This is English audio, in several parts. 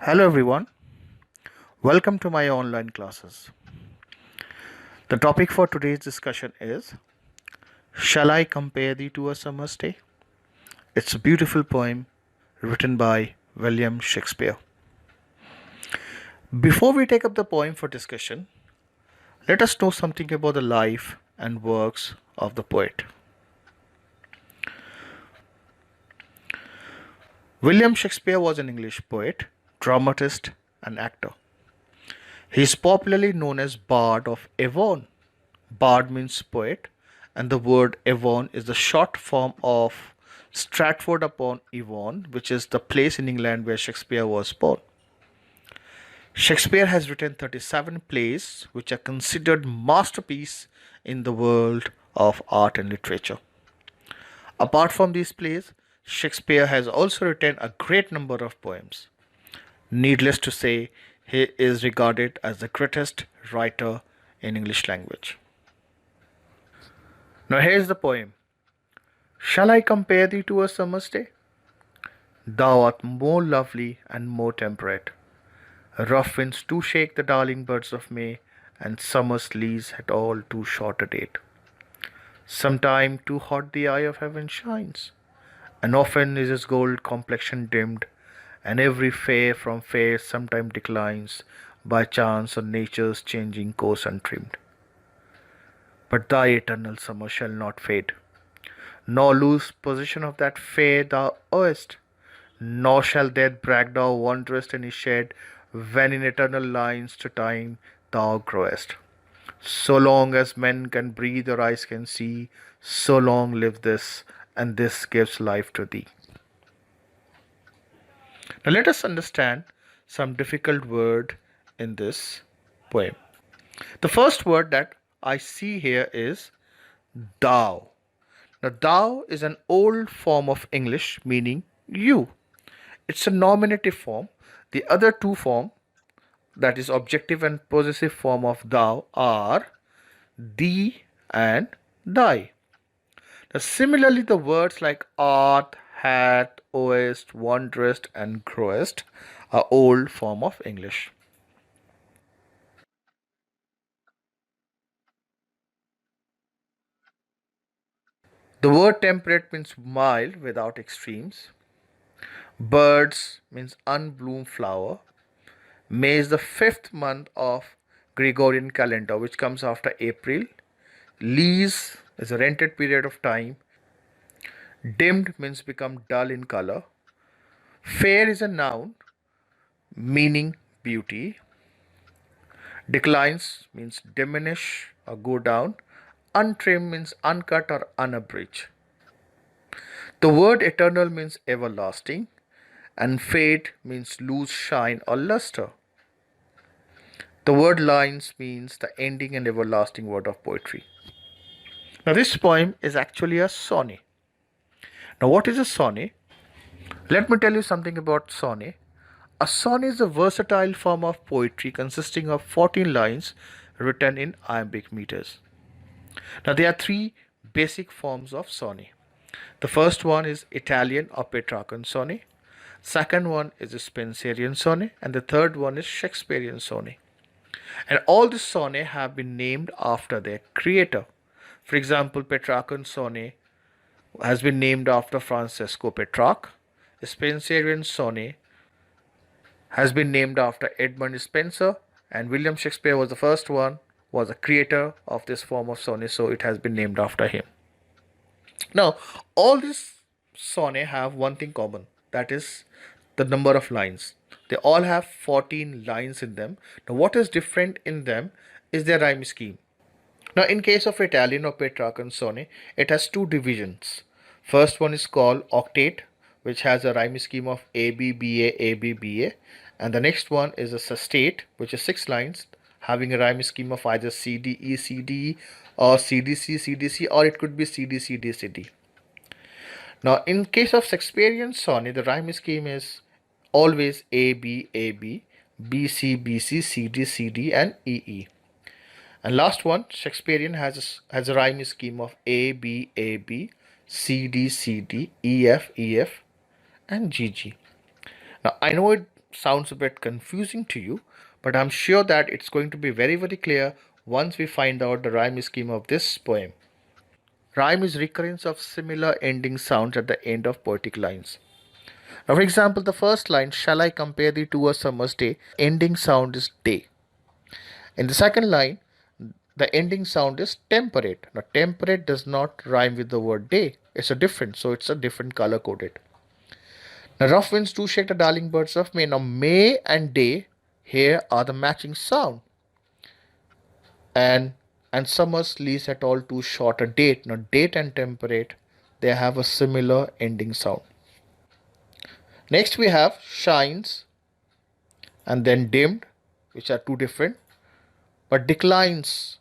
Hello everyone, welcome to my online classes. The topic for today's discussion is Shall I Compare Thee to a Summer's Day? It's a beautiful poem written by William Shakespeare. Before we take up the poem for discussion, let us know something about the life and works of the poet. William Shakespeare was an English poet, dramatist, and actor. He is popularly known as Bard of Avon. Bard means poet, and the word Avon is the short form of Stratford upon Avon, which is the place in England where Shakespeare was born. Shakespeare has written 37 plays which are considered masterpieces in the world of art and literature. Apart from these plays, Shakespeare has also written a great number of poems. Needless to say, he is regarded as the greatest writer in English language. Now here's the poem. Shall I compare thee to a summer's day? Thou art more lovely and more temperate. Rough winds do shake the darling buds of May, and summer's leaves had all too short a date. Sometime too hot the eye of heaven shines, and often is his gold complexion dimmed, and every fair from fair sometime declines, by chance on nature's changing course untrimmed. But thy eternal summer shall not fade, nor lose possession of that fair thou owest, nor shall death brag thou wanderest any shed, when in eternal lines to time thou growest. So long as men can breathe or eyes can see, so long live this, and this gives life to thee. Now let us understand some difficult word in this poem. The first word that I see here is thou. Now, thou is an old form of English meaning you. It's a nominative form. The other two form, that is objective and possessive form of thou, are thee and thy. Now, similarly, the words like art, hath, owest, wanderest, and growest are old form of English. The word temperate means mild without extremes. Birds means unbloomed flower. May is the fifth month of Gregorian calendar, which comes after April. Lease is a rented period of time. Dimmed means become dull in color. Fair is a noun meaning beauty. Declines means diminish or go down. Untrimmed means uncut or unabridged. The word eternal means everlasting, and fade means lose shine or luster. The word lines means the ending and everlasting word of poetry. Now, this poem is actually a sonnet. Now, what is a sonnet? Let me tell you something about sonnet. A sonnet is a versatile form of poetry consisting of 14 lines written in iambic meters. Now, there are three basic forms of sonnet. The first one is Italian or Petrarchan sonnet. Second one is the Spenserian sonnet, and the third one is Shakespearean sonnet. And all the sonnets have been named after their creator. For example, Petrarchan sonnet has been named after Francesco Petrarch. Spenserian sonnet has been named after Edmund Spenser, and William Shakespeare was the first one, was a creator of this form of sonnet, so it has been named after him. Now, all these sonnets have one thing common, that is the number of lines. They all have 14 lines in them. Now, what is different in them is their rhyme scheme. Now, in case of Italian or Petrarchan sonnet, it has two divisions. First one is called octave, which has a rhyme scheme of A B B A A B B A, and the next one is a sestate, which is 6 lines, having a rhyme scheme of either C D E C D E or C D C C D C, or it could be C D C D C D. Now, in case of Shakespearean sonnet, the rhyme scheme is always A B A B, B C B C C D C D, and E E. And last one, Shakespearean has a rhyme scheme of A B A B, C D C D, E F E F, and G G. Now I know it sounds a bit confusing to you, but I'm sure that it's going to be very, very clear once we find out the rhyme scheme of this poem. Rhyme is recurrence of similar ending sounds at the end of poetic lines. Now, for example, the first line, shall I compare thee to a summer's day, ending sound is day. In the second line, the ending sound is temperate. Now, temperate does not rhyme with the word day. It's a different, so it's a different color coded. Now, rough winds do shake the darling birds of May. Now, May and day here are the matching sound. And summer's leaves at all too short a date. Now, date and temperate, they have a similar ending sound. Next, we have shines and then dimmed, which are two different. But declines,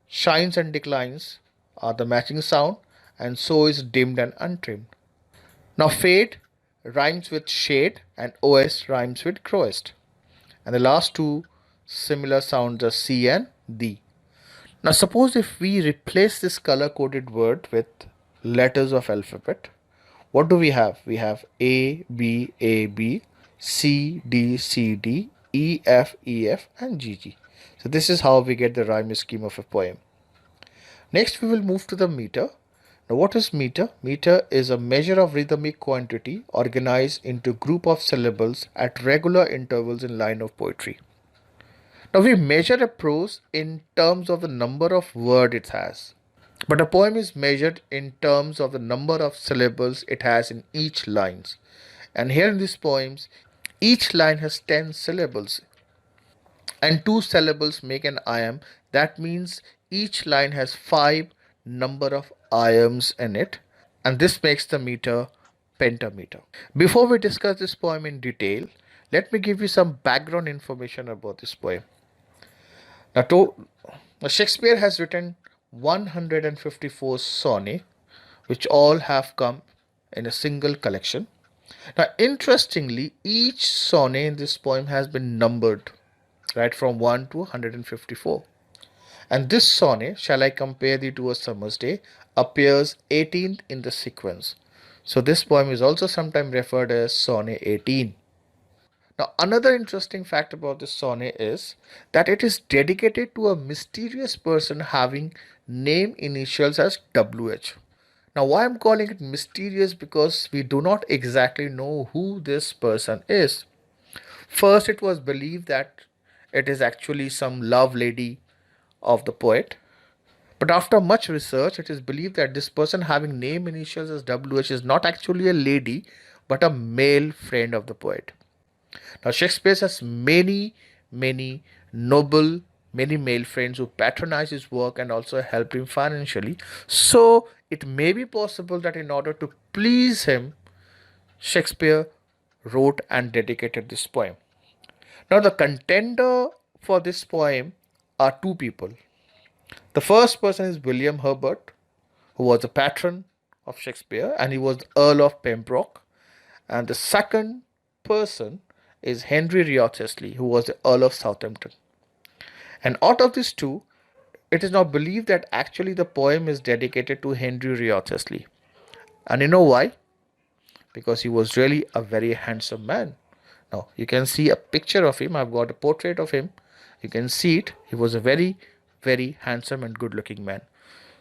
shines and declines are the matching sound, and so is dimmed and untrimmed. Now, fade rhymes with shade, and OS rhymes with crowest. And the last two similar sounds are C and D. Now, suppose if we replace this color coded word with letters of alphabet, what do we have? We have A, B, A, B, C, D, C, D, E, F, E, F, and G, G. So this is how we get the rhyme scheme of a poem. Next, we will move to the meter. Now, what is meter? Meter is a measure of rhythmic quantity organized into group of syllables at regular intervals in line of poetry. Now, we measure a prose in terms of the number of words it has. But a poem is measured in terms of the number of syllables it has in each line. And here in these poems, each line has 10 syllables. And 2 syllables make an iamb. That means each line has 5 number of iambs in it. And this makes the meter pentameter. Before we discuss this poem in detail, let me give you some background information about this poem. Now, Shakespeare has written 154 sonnets, which all have come in a single collection. Now, interestingly, each sonnet in this poem has been numbered, right from 1 to 154. And this sonnet, Shall I Compare Thee to a Summer's Day, appears 18th in the sequence. So, this poem is also sometimes referred as Sonnet 18. Now, another interesting fact about this sonnet is that it is dedicated to a mysterious person having name initials as WH. Now, why I'm calling it mysterious? Because we do not exactly know who this person is. First, it was believed that it is actually some love lady of the poet. But after much research, it is believed that this person having name initials as WH is not actually a lady, but a male friend of the poet. Now, Shakespeare has many noble, many male friends who patronize his work and also help him financially. So, it may be possible that in order to please him, Shakespeare wrote and dedicated this poem. Now, the contender for this poem are two people. The first person is William Herbert, who was a patron of Shakespeare, and he was the Earl of Pembroke. And the second person is Henry Wriothesley, who was the Earl of Southampton. And out of these two, it is now believed that actually the poem is dedicated to Henry Wriothesley. And you know why? Because he was really a very handsome man. Now, you can see a picture of him. I've got a portrait of him. You can see it. He was a very handsome and good looking man.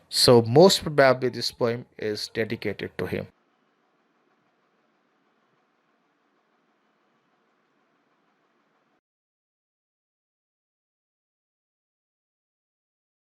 So, most probably, this poem is dedicated to him.